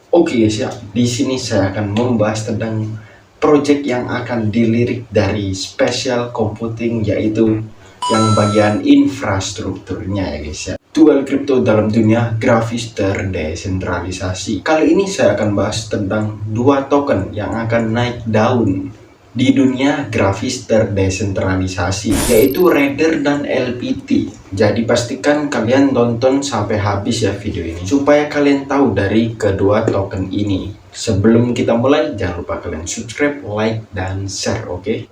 Oke guys ya, di sini saya akan membahas tentang project yang akan dilirik dari Spatial Computing, yaitu yang bagian infrastrukturnya ya guys ya. Dual crypto dalam dunia grafis terdesentralisasi. Kali ini saya akan bahas tentang dua token yang akan naik daun di dunia grafis terdesentralisasi, yaitu Raider dan LPT. Jadi pastikan kalian tonton sampai habis ya video ini, supaya kalian tahu dari kedua token ini. Sebelum kita mulai, jangan lupa kalian subscribe, like, dan share, oke?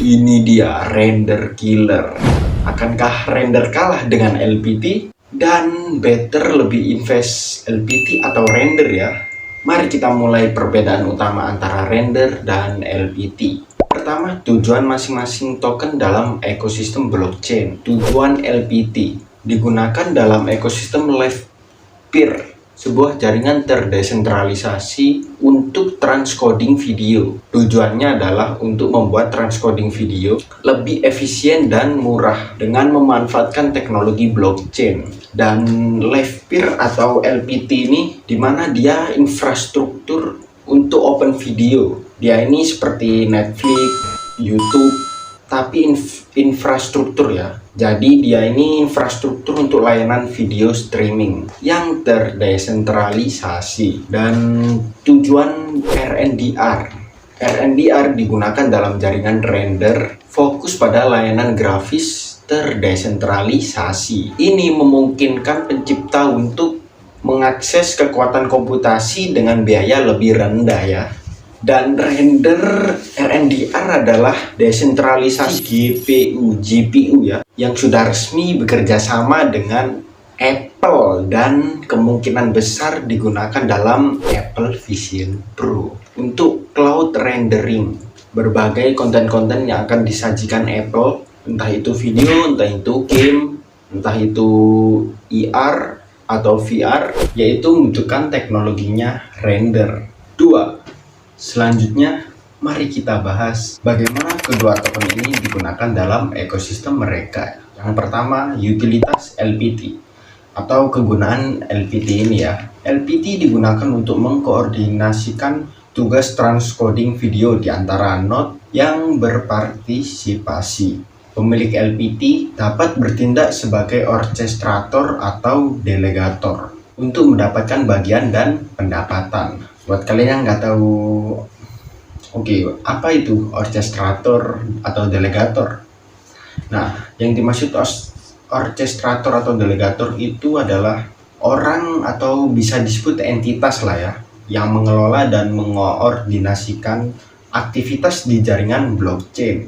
Ini dia render killer. Akankah render kalah dengan LPT? Dan better lebih invest LPT atau render ya? Mari kita mulai perbedaan utama antara render dan LPT. Pertama, tujuan masing-masing token dalam ekosistem blockchain. Tujuan LPT digunakan dalam ekosistem Live Peer, sebuah jaringan terdesentralisasi untuk transcoding video. Tujuannya adalah untuk membuat transcoding video lebih efisien dan murah dengan memanfaatkan teknologi blockchain. Dan Livepeer atau LPT ini dimana dia infrastruktur untuk open video. Dia ini seperti Netflix, YouTube, tapi infrastruktur ya. Jadi dia ini infrastruktur untuk layanan video streaming yang terdesentralisasi. Dan tujuan RNDR. RNDR digunakan dalam jaringan render, fokus pada layanan grafis terdesentralisasi. Ini memungkinkan pencipta untuk mengakses kekuatan komputasi dengan biaya lebih rendah ya. Dan render RNDR adalah desentralisasi GPU ya, yang sudah resmi bekerja sama dengan Apple dan kemungkinan besar digunakan dalam Apple Vision Pro untuk cloud rendering berbagai konten-konten yang akan disajikan Apple, entah itu video, entah itu game, entah itu IR atau VR, yaitu membutuhkan teknologinya render. 2. Selanjutnya, mari kita bahas bagaimana kedua token ini digunakan dalam ekosistem mereka. Yang pertama, utilitas LPT atau kegunaan LPT ini ya. LPT digunakan untuk mengkoordinasikan tugas transcoding video di antara node yang berpartisipasi. Pemilik LPT dapat bertindak sebagai orchestrator atau delegator untuk mendapatkan bagian dan pendapatan. Buat kalian yang nggak tahu, oke, apa itu orchestrator atau delegator? Nah, yang dimaksud orchestrator atau delegator itu adalah orang atau bisa disebut entitas lah ya, yang mengelola dan mengoordinasikan aktivitas di jaringan blockchain.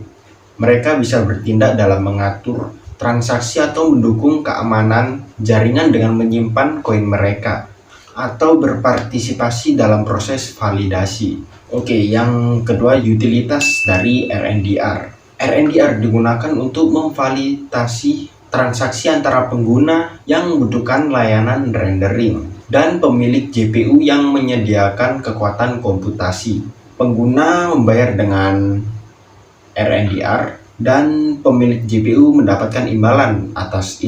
Mereka bisa bertindak dalam mengatur transaksi atau mendukung keamanan jaringan dengan menyimpan koin mereka, atau berpartisipasi dalam proses validasi. Oke, yang kedua, utilitas dari RNDR. RNDR digunakan untuk memvalidasi transaksi antara pengguna yang membutuhkan layanan rendering dan pemilik GPU yang menyediakan kekuatan komputasi. Pengguna membayar dengan RNDR dan pemilik GPU mendapatkan imbalan atas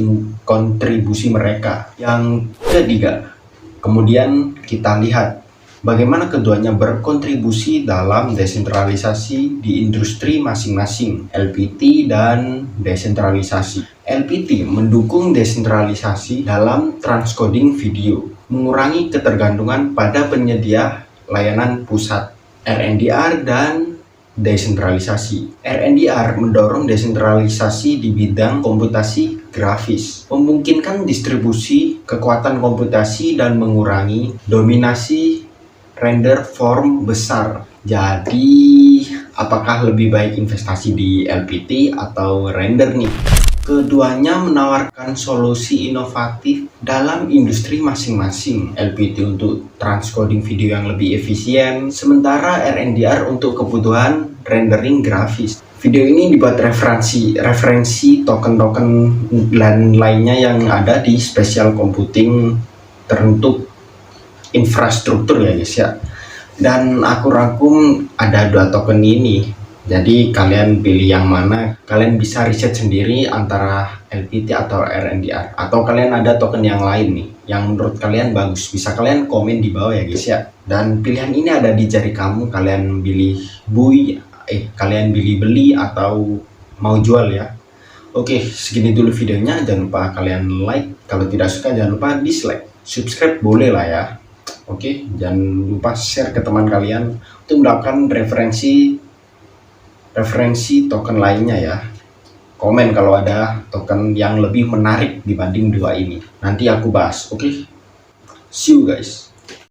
kontribusi mereka. Yang ketiga, kemudian kita lihat bagaimana keduanya berkontribusi dalam desentralisasi di industri masing-masing, LPT dan desentralisasi. LPT mendukung desentralisasi dalam transcoding video, mengurangi ketergantungan pada penyedia layanan pusat. RNDR dan desentralisasi. RNDR mendorong desentralisasi di bidang komputasi grafis, memungkinkan distribusi kekuatan komputasi dan mengurangi dominasi render farm besar. Jadi, apakah lebih baik investasi di LPT atau render nih? Keduanya menawarkan solusi inovatif dalam industri masing-masing. LPT untuk transcoding video yang lebih efisien, sementara RNDR untuk kebutuhan rendering grafis. Video ini dibuat referensi token-token dan lainnya yang ada di Spatial Computing teruntuk infrastruktur ya guys ya. Dan aku rangkum ada 2 token ini. Jadi kalian pilih yang mana, kalian bisa riset sendiri antara LPT atau RNDR. Atau kalian ada token yang lain nih, yang menurut kalian bagus. Bisa kalian komen di bawah ya guys ya. Dan pilihan ini ada di jari kamu, kalian pilih kalian pilih beli atau mau jual ya. Oke, segini dulu videonya. Jangan lupa kalian like. Kalau tidak suka jangan lupa dislike. Subscribe boleh lah ya. Oke, jangan lupa share ke teman kalian untuk mendapatkan referensi token lainnya ya. Komen kalau ada token yang lebih menarik dibanding 2 ini. Nanti aku bahas. Oke. See you guys.